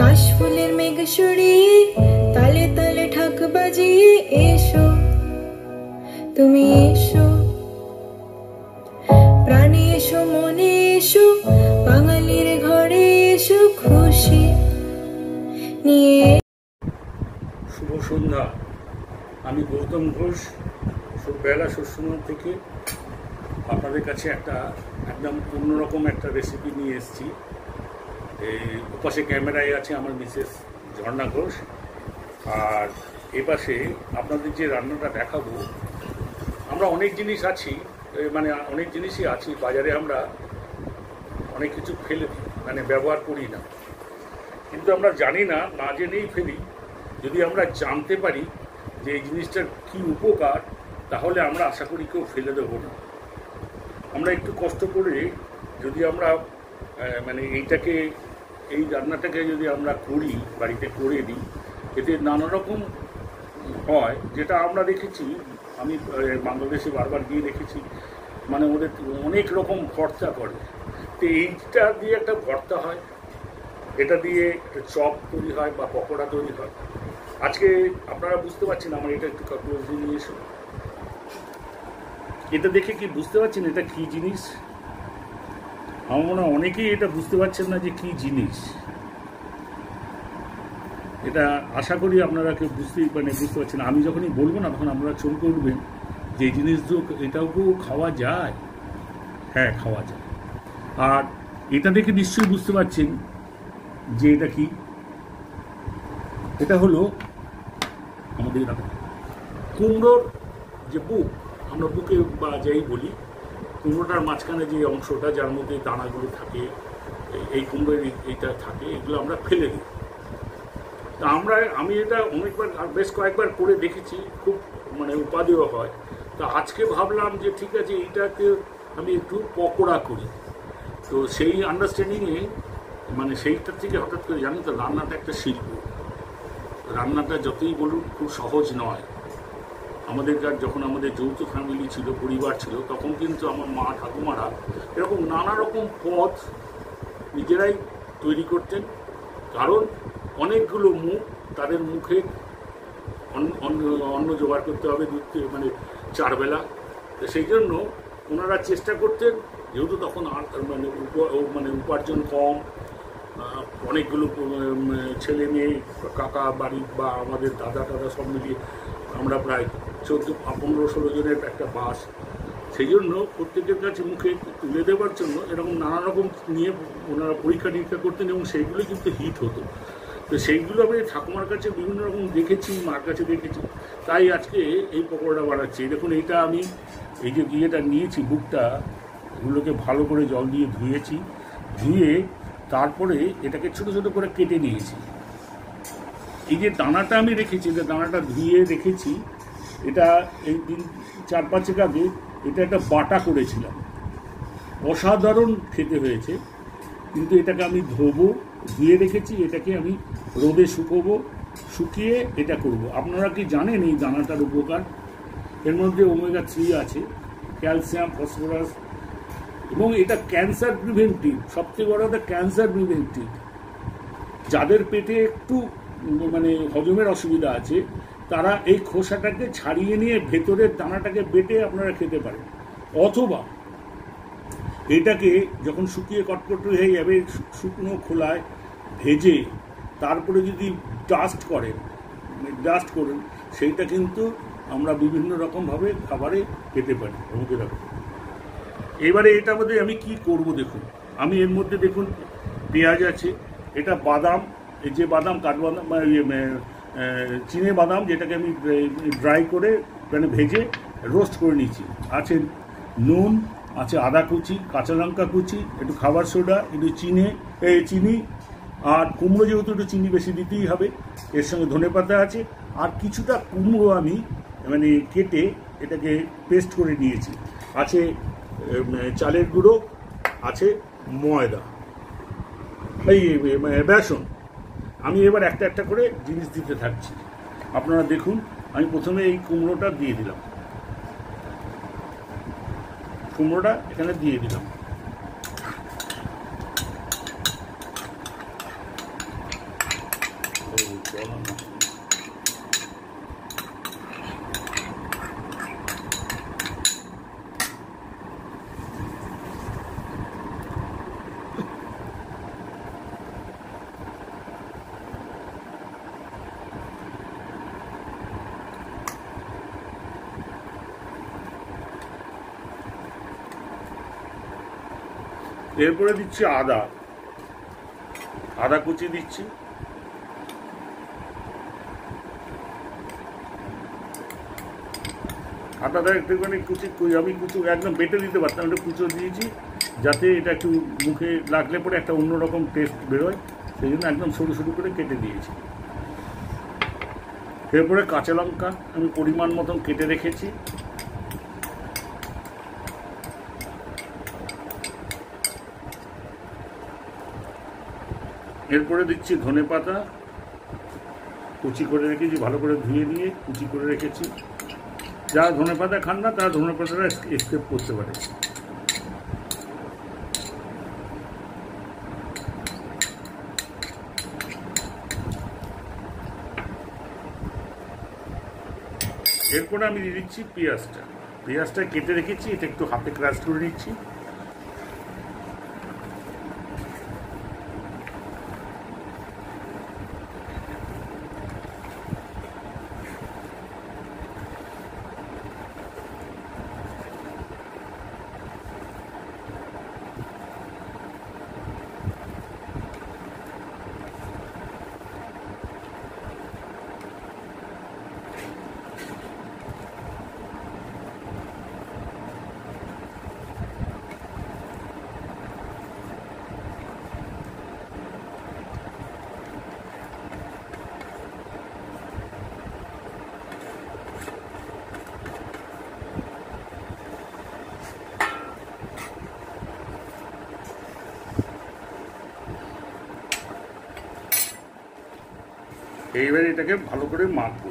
কাশফুলের মেঘ সরিয়ে তালে তালে ঢাক বাজিয়ে এসো, তুমি এসো, প্রাণে এসো, মনে এসো, বাঙালির ঘরে এসো খুশি নিয়ে। শুভ সন্ধ্যা। আমি গৌতম ঘোষ বেলা শস্যমন থেকে আপনাদের কাছে একদম অন্যরকম একটা রেসিপি নিয়ে এসেছি। এই ওপাশে ক্যামেরায় আছে আমার মিসেস ঝর্ণা ঘোষ, আর এপাশে আপনাদের যে রান্নাটা দেখাবো, আমরা অনেক জিনিস আছি, মানে অনেক জিনিসই আছি বাজারে, আমরা অনেক কিছু ফেলে দিই, মানে ব্যবহার করি না, কিন্তু আমরা জানি না, না জেনেই ফেলি। যদি আমরা জানতে পারি যে এই জিনিসটার কী উপকার, তাহলে আমরা আশা করি কেউ ফেলে দেবো না। আমরা একটু কষ্ট করে যদি আমরা মানে এই রান্নাটাকে যদি আমরা করি, বাড়িতে করে দিই, এতে নানা রকম হয়, যেটা আমরা দেখেছি, আমি বাংলাদেশে বারবার গিয়ে দেখেছি, মানে ওদের অনেক রকম ভর্তা করে। তো এইটা দিয়ে একটা ভর্তা হয়, এটা দিয়ে একটা চপ তৈরি হয় বা পকোড়া তৈরি হয়। আজকে আপনারা বুঝতে পারছেন, আমার এটা একটু ক্লোজ নিয়ে এসো, এটা দেখে কি বুঝতে পারছেন এটা কি জিনিস? আমার মনে হয় অনেকেই এটা বুঝতে পারছেন না যে কি জিনিস এটা। আশা করি আপনারা কেউ বুঝতে পারছেন। আমি যখনই বলবো না, তখন আপনারা চমকে উঠবেন যে এই জিনিসগুলো এটাও খাওয়া যায়। হ্যাঁ, খাওয়া যায়। আর এটা দেখে নিশ্চয়ই বুঝতে পারছেন যে এটা কি। এটা হলো আমাদের কুমড়োর যে বুক, আমরা বুকে বা যাই বলি, কুমড়োটার মাঝখানে যে অংশটা, যার মধ্যে দানাগুলো থাকে, এই কুমড়োর এইটা থাকে, এগুলো আমরা ফেলে দিই। তা আমি এটা অনেকবার, বেশ কয়েকবার করে দেখেছি, খুব মানে উপাদেয় হয়। তা আজকে ভাবলাম যে ঠিক আছে, এইটাকে আমি একটু পকোড়া করি। তো সেই আন্ডারস্ট্যান্ডিংয়ে, মানে সেইটার থেকে হঠাৎ করে, জানি তো রান্নাটা একটা শিল্প। রান্নাটা যতই বলুন খুব সহজ নয়। যখন আমাদের যৌথ ফ্যামিলি ছিল, পরিবার ছিল, তখন কিন্তু আমার মা ঠাকুমারা এরকম নানা রকম পদ নিজেরাই তৈরি করতেন, কারণ অনেকগুলো মুখ, তাদের মুখে অন্ন জোগাড় করতে হবে, মানে 4 বেলা। তো সেই জন্য ওনারা চেষ্টা করতেন, যেহেতু তখন মানে উপার্জন কম, অনেকগুলো ছেলে মেয়ে, কাকা বাড়ি বা আমাদের দাদা সব মিলিয়ে আমরা প্রায় 14-15-16 জনের একটা বাস। সেই জন্য প্রত্যেকের কাছে মুখে তুলে দেওয়ার জন্য এরকম নানা রকম নিয়ে ওনারা পরীক্ষা নিরীক্ষা করতেন, এবং সেইগুলো কিন্তু হিট হতো। তো সেইগুলো আমি ঠাকুমার কাছে বিভিন্ন রকম দেখেছি, মার কাছে দেখেছি, তাই আজকে এই পকোড়াটা বানাচ্ছি। দেখুন, এইটা আমি এই যে ইয়েটা নিয়েছি, বুকটা, এগুলোকে ভালো করে জল দিয়ে ধুয়ে তারপরে এটাকে ছোটো ছোটো করে কেটে নিয়েছি। এই যে দানাটা আমি রেখেছি, যে দানাটা ধুয়ে রেখেছি, এটা এই 4-5 আগে এটা একটা বাটা করেছিলাম, অসাধারণ খেতে হয়েছে। কিন্তু এটাকে আমি ধুয়ে রেখেছি, এটাকে আমি রোদে শুকিয়ে এটা করব। আপনারা কি জানেন এই দানাটার উপকার? এর মধ্যে ওমেগা 3 আছে, ক্যালসিয়াম, ফসফরাস, এবং এটা ক্যান্সার প্রিভেন্টিভ। সবচেয়ে বড় কথা, ক্যান্সার প্রিভেন্টিভ। যাদের পেটে একটু মানে হজমের অসুবিধা আছে, তারা এই খোসাটাকে ছাড়িয়ে নিয়ে ভেতরের দানাটাকে বেটে আপনারা খেতে পারেন, অথবা এটাকে যখন শুকিয়ে কটকট হয়ে যাবে, শুকনো খোলায় ভেজে তারপরে যদি ডাস্ট করেন, সেইটা কিন্তু আমরা বিভিন্ন রকমভাবে খাবারে পেতে পারি। আমাকে রাখুন। এবারে এটার মধ্যে আমি কি করব দেখুন। আমি এর মধ্যে দেখুন পেঁয়াজ আছে, এটা বাদাম, এই যে বাদাম, কাঠবাদাম, চিনে বাদাম, যেটাকে আমি ড্রাই করে মানে ভেজে রোস্ট করে নিয়েছি। আছে নুন, আছে আদা কুচি, কাঁচা লঙ্কা কুচি, একটু খাবার সোডা, একটু চিনি, আর কুমড়ো যেহেতু একটু চিনি বেশি দিতেই হবে, এর সঙ্গে ধনেপাতা আছে, আর কিছুটা কুমড়ো আমি মানে কেটে এটাকে পেস্ট করে নিয়েছি। আছে চালের গুঁড়ো, আছে ময়দা, এই বেসন। আমি এবার একটা একটা করে জিনিস দিতে থাকছি। আপনারা দেখুন, আমি প্রথমে এই কুমড়োটা দিয়ে দিলাম, কুমড়োটা এখানে দিয়ে দিলাম। চলো না। এরপরে দিচ্ছি আদা, আদা কুচি দিচ্ছি। আদাটা একটুখানি আমি কুচো একদম বেটে দিতে পারতাম, একটু কুচো দিয়েছি যাতে এটা একটু মুখে লাগলে পরে একটা অন্যরকম টেস্ট বেরোয়, সেই জন্য একদম সরু সরু করে কেটে দিয়েছি। এরপরে কাঁচা লঙ্কা আমি পরিমাণ মতন কেটে রেখেছি। এরপরে দিচ্ছি ধনেপাতা কুচি করে রেখেছি, ভালো করে ধুয়ে নিয়ে কুচি করে রেখেছি। যারা ধনেপাতা খান না তারা ধনেপাতাটা স্কিপ করতে পারে। এরপরে আমি দিয়ে দিচ্ছি পেঁয়াজটা কেটে রেখেছি, এটা একটু হাতে ক্রাশ করে নিচ্ছি। এইবার এটাকে ভালো করে মাখবো।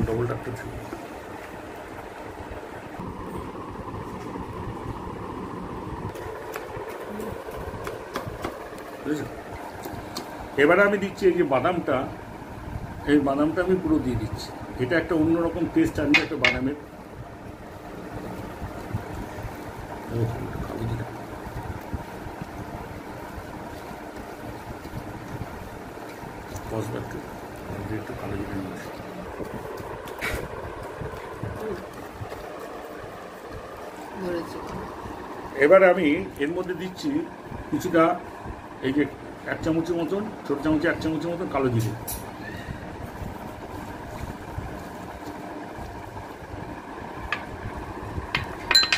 ডবল ডাক্তার ছিল। এবারে আমি দিচ্ছি এই যে বাদামটা, এই বাদামটা আমি পুরো দিয়ে দিচ্ছি। এটা একটা অন্যরকম টেস্ট আনবে একটা বাদামের। একটু কালো জিরে নিয়ে আসি। এবার আমি এর মধ্যে দিচ্ছি কিছুটা এই যে 1 চামচের মতন, ছোট চামচে 1 চামচের মতন কালো জিরে।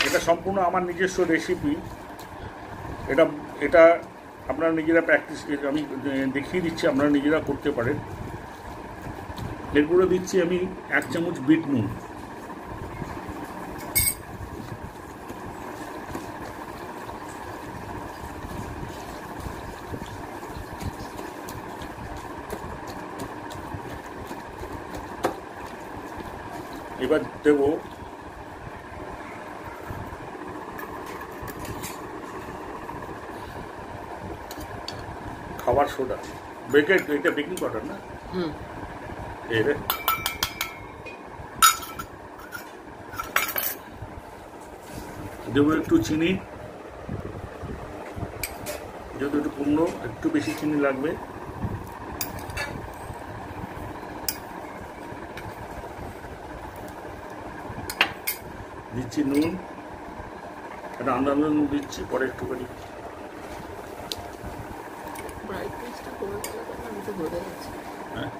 এটা সম্পূর্ণ আমার নিজস্ব রেসিপি। এটা আপনারা নিজেরা প্র্যাকটিস, আমি দেখিয়ে দিচ্ছি, আপনারা নিজেরা করতে পারেন। এরপরে দিচ্ছি আমি 1 চামচ বিট নুন। এবার দেব খাবার সোডা, বেকিং, এটা বেকিং পাউডার না, এই রে। দেবো একটু চিনি, যেহেতু একটু কুমড়ো একটু বেশি চিনি লাগবে। দিচ্ছি নুন, একটা আন্দাজ নুন দিচ্ছি, পরে একটুখানি হ্যাঁ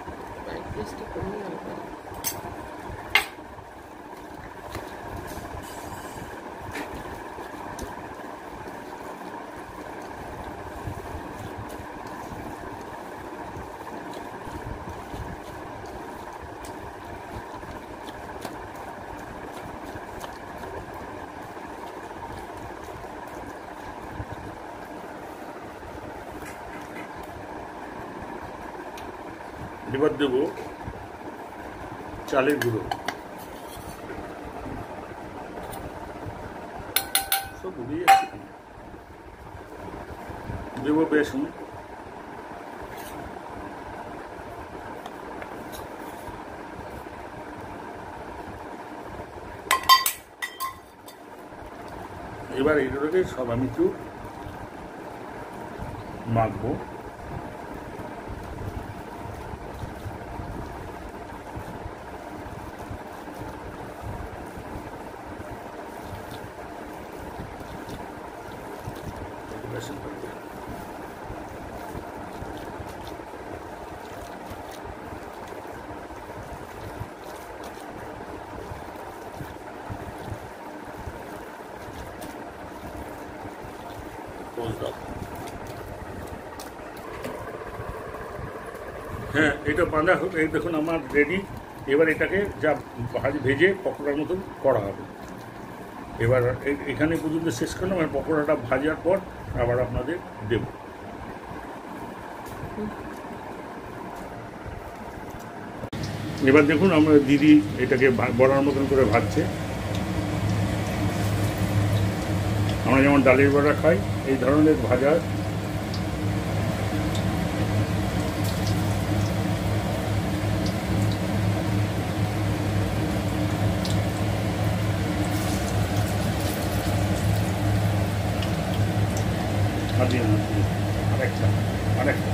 এবার দেবো চালের গুঁড়ো, সব ভুলে যাচ্ছি। দেবো বেসন, এবার এগুলোকে সব আমি একটু মাখবো। হ্যাঁ, এটা বাঁধা হোক। এই দেখুন আমার রেডি। এবার এটাকে যা ভেজে পকোড়ার মতন করা হবে। এবার এখানে পর্যন্ত শেষ করলাম। আর পকোড়াটা ভাজার পর আবার আপনাদের দেব। এবার দেখুন আমরা দিদি এটাকে বড়ার মতন করে ভাজছে। আমরা যেমন ডালের বড়া খাই, এই ধরনের ভাজা আরেকটা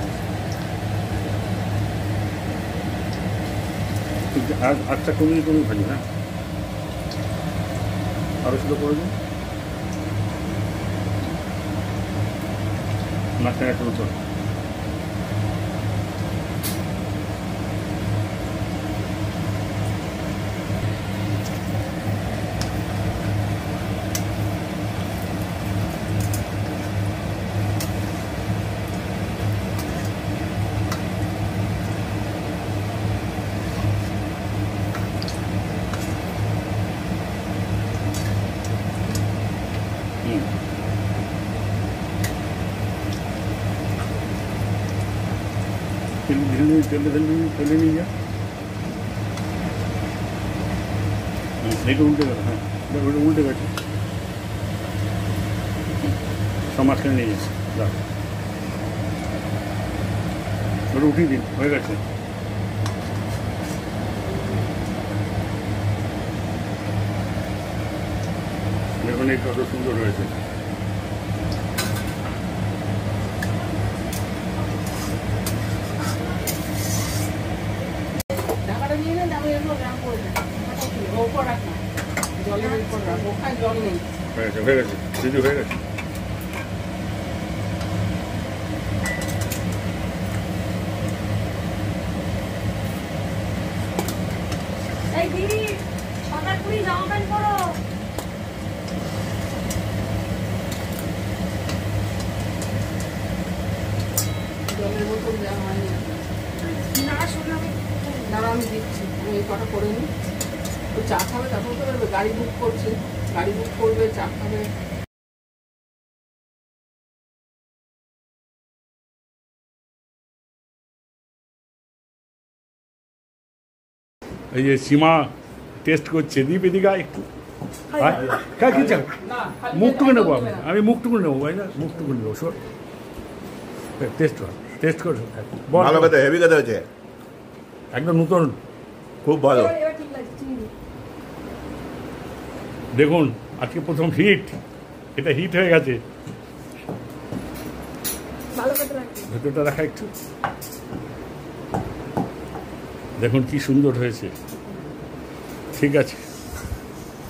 আচ্ছা কমিয়ে ভাজি, হ্যাঁ আরো শুধু করে দিন, মাঝখানে একটা নতুন তেলে নিয়ে যা, এটা উল্টে গেল। হ্যাঁ ওটা উল্টে গেছে, সব মাঝখানে নিয়ে গেছে। ওটা উঠিয়ে দিন, হয়ে গেছে। দেখুন এই কত সুন্দর হয়েছে। হয়ে গেছে দিদি, হয়ে গেছে। জলের বোতল দেওয়া হয়নি, দাঁড়া আমি দিচ্ছি। আমি এই কটা করে নিই। তো চা খাবে, তারপর তো গাড়ি বুক করছে, গাড়ি বুক করবে, চা খাবে। এই যে সীমা টেস্ট করছে, দীপ এদিকে একটু কি চান, মুখটুকু নেবো, আমি মুখটুকু নেবো, ভাই না মুখটুকু নেবো, টেস্ট টেস্ট করে বল। ভালো খেতে, হেভি খেতে হয়েছে, একদম নতুন, খুব ভালো। এবার ঠিক লাগছে চিনি দিই। দেখুন আজকে প্রথম হিট, এটা হিট হয়ে গেছে। ভালো খেতে লাগছে। ভেতরটা দেখা একটু, দেখুন কি সুন্দর হয়েছে। ঠিক আছে।